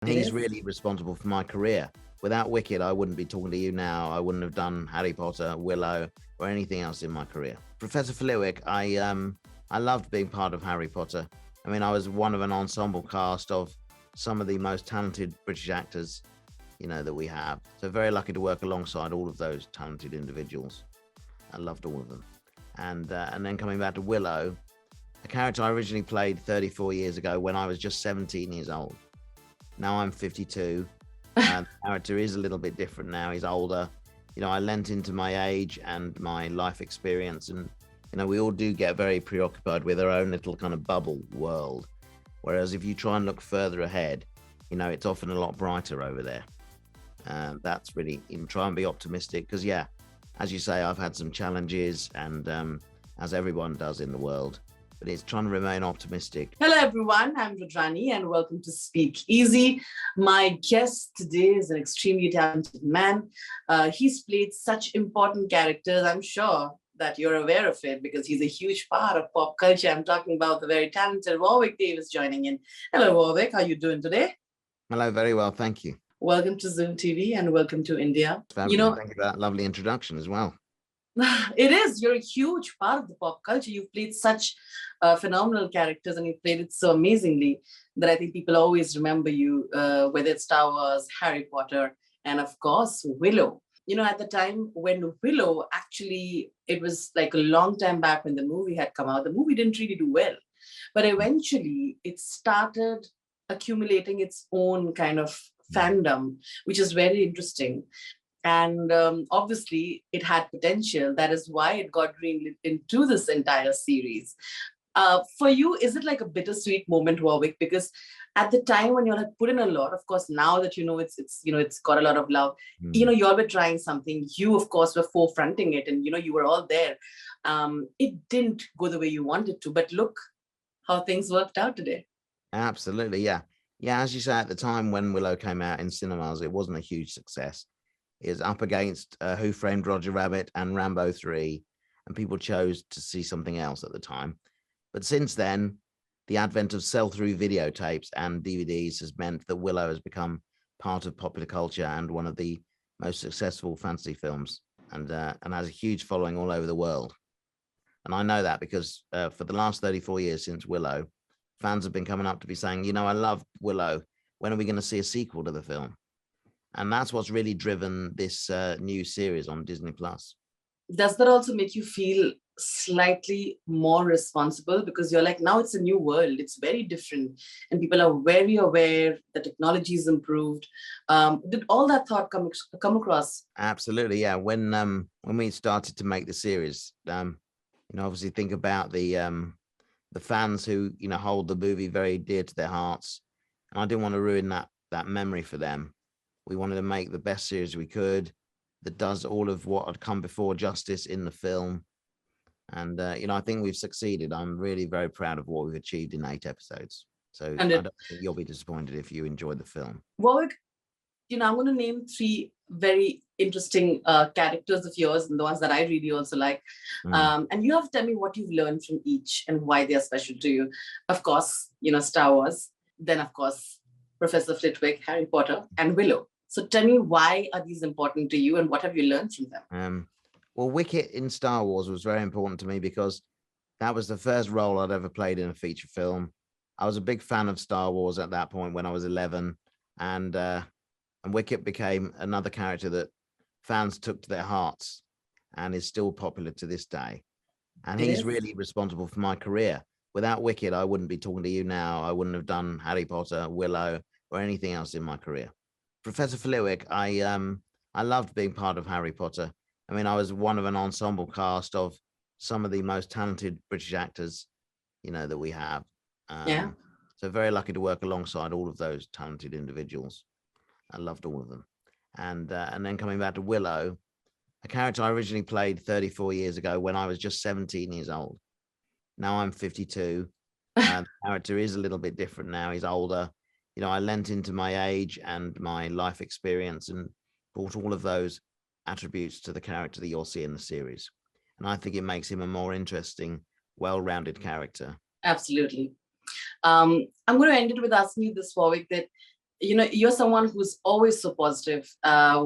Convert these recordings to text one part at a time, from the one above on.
He's really responsible for my career. Without Wicked, I wouldn't be talking to you now. I wouldn't have done Harry Potter, Willow, or anything else in my career. Professor Flitwick, I loved being part of Harry Potter. I mean, I was one of an ensemble cast of some of the most talented British actors, that we have. So very lucky to work alongside all of those talented individuals. I loved all of them. And then coming back to Willow, a character I originally played 34 years ago when I was just 17 years old. Now I'm 52. The character is a little bit different now. He's older. I lent into my age and my life experience, and we all do get very preoccupied with our own little kind of bubble world. Whereas if you try and look further ahead, it's often a lot brighter over there. That's really, try and be optimistic, because as you say, I've had some challenges, and as everyone does in the world, but it's trying to remain optimistic. Hello, everyone. I'm Rudrani, and welcome to Speak Easy. My guest today is an extremely talented man. He's played such important characters. I'm sure that you're aware of it because he's a huge part of pop culture. I'm talking about the very talented Warwick Davis joining in. Hello, Warwick. How are you doing today? Hello, very well. Thank you. Welcome to Zoom TV and welcome to India. Thank you for that lovely introduction as well. It is. You're a huge part of the pop culture. You've played such phenomenal characters, and you've played it so amazingly that I think people always remember you, whether it's Star Wars, Harry Potter, and of course, Willow. At the time when Willow, actually, it was like a long time back when the movie had come out. The movie didn't really do well, but eventually it started accumulating its own kind of fandom, which is very interesting. And obviously, it had potential. That is why it got greenlit into this entire series. For you, is it like a bittersweet moment, Warwick? Because at the time when you had put in a lot, of course, now that it's got a lot of love, you all were trying something. You, of course, were forefronting it, and you were all there. It didn't go the way you wanted to, but look how things worked out today. Absolutely, yeah. As you say, at the time when Willow came out in cinemas, it wasn't a huge success. Is up against Who Framed Roger Rabbit and Rambo 3, and people chose to see something else at the time. But since then, the advent of sell-through videotapes and DVDs has meant that Willow has become part of popular culture and one of the most successful fantasy films, and has a huge following all over the world. And I know that because for the last 34 years since Willow, fans have been coming up to me saying, I love Willow. When are we going to see a sequel to the film? And that's what's really driven this new series on Disney+. Does that also make you feel slightly more responsible? Because you're like, now it's a new world. It's very different. And people are very aware. The technology is improved. Did all that thought come across? Absolutely, yeah. When we started to make the series, obviously think about the fans who, hold the movie very dear to their hearts. And I didn't want to ruin that memory for them. We wanted to make the best series we could that does all of what had come before justice in the film. And, I think we've succeeded. I'm really very proud of what we've achieved in 8 episodes. So I don't think you'll be disappointed if you enjoyed the film. Warwick, I'm going to name 3 very interesting characters of yours, and the ones that I really also like. And you have to tell me what you've learned from each and why they're special to you. Of course, Star Wars. Then, of course, Professor Flitwick, Harry Potter, and Willow. So tell me, why are these important to you and what have you learned from them? Well, Wicket in Star Wars was very important to me because that was the first role I'd ever played in a feature film. I was a big fan of Star Wars at that point when I was 11, and Wicket became another character that fans took to their hearts and is still popular to this day. And he's really responsible for my career. Without Wicket, I wouldn't be talking to you now. I wouldn't have done Harry Potter, Willow, or anything else in my career. Professor Flitwick, I loved being part of Harry Potter. I mean, I was one of an ensemble cast of some of the most talented British actors, that we have. So very lucky to work alongside all of those talented individuals. I loved all of them. And then coming back to Willow, a character I originally played 34 years ago when I was just 17 years old. Now I'm 52. The character is a little bit different now. He's older. I lent into my age and my life experience and brought all of those attributes to the character that you'll see in the series. And I think it makes him a more interesting, well-rounded character. Absolutely. I'm going to end it with asking you this, Warwick, that you're someone who's always so positive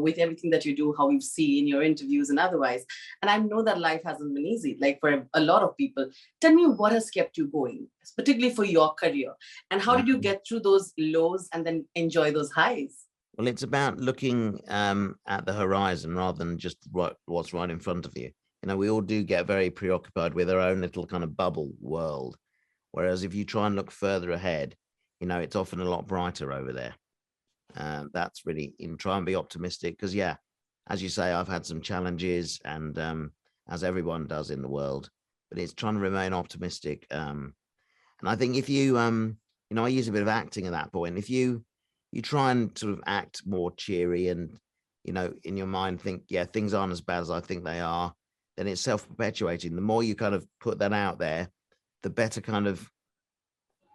with everything that you do, how we've seen in your interviews and otherwise. And I know that life hasn't been easy, like for a lot of people. Tell me what has kept you going, particularly for your career, and how did you get through those lows and then enjoy those highs? Well, it's about looking at the horizon rather than just what's right in front of you. We all do get very preoccupied with our own little kind of bubble world. Whereas if you try and look further ahead, it's often a lot brighter over there. That's really, try and be optimistic because, yeah, as you say, I've had some challenges and as everyone does in the world, but it's trying to remain optimistic. And I think if you, I use a bit of acting at that point. If you try and sort of act more cheery and, in your mind think, yeah, things aren't as bad as I think they are, then it's self-perpetuating. The more you kind of put that out there, the better kind of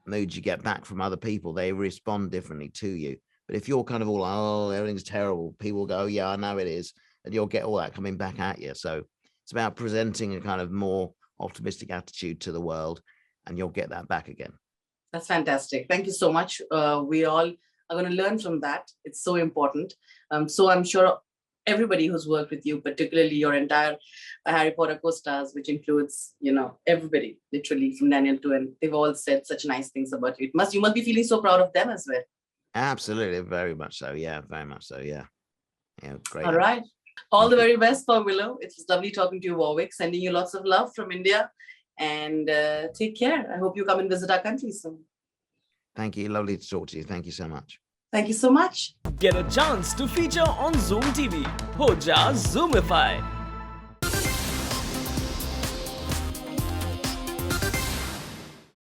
mood you get back from other people. They respond differently to you. But if you're kind of all, oh, everything's terrible, people go, yeah, I know it is. And you'll get all that coming back at you. So it's about presenting a kind of more optimistic attitude to the world, and you'll get that back again. That's fantastic. Thank you so much. We all are going to learn from that. It's so important. So I'm sure everybody who's worked with you, particularly your entire Harry Potter co-stars, which includes, everybody, literally from Daniel to, and they've all said such nice things about you. You must be feeling so proud of them as well. Absolutely. Very much so. Yeah, very much so. Yeah. Yeah. Great. All right. All the very best for Willow. It was lovely talking to you, Warwick. Sending you lots of love from India, and take care. I hope you come and visit our country soon. Thank you. Lovely to talk to you. Thank you so much. Thank you so much. Get a chance to feature on Zoom TV. Ho ja Zoomify.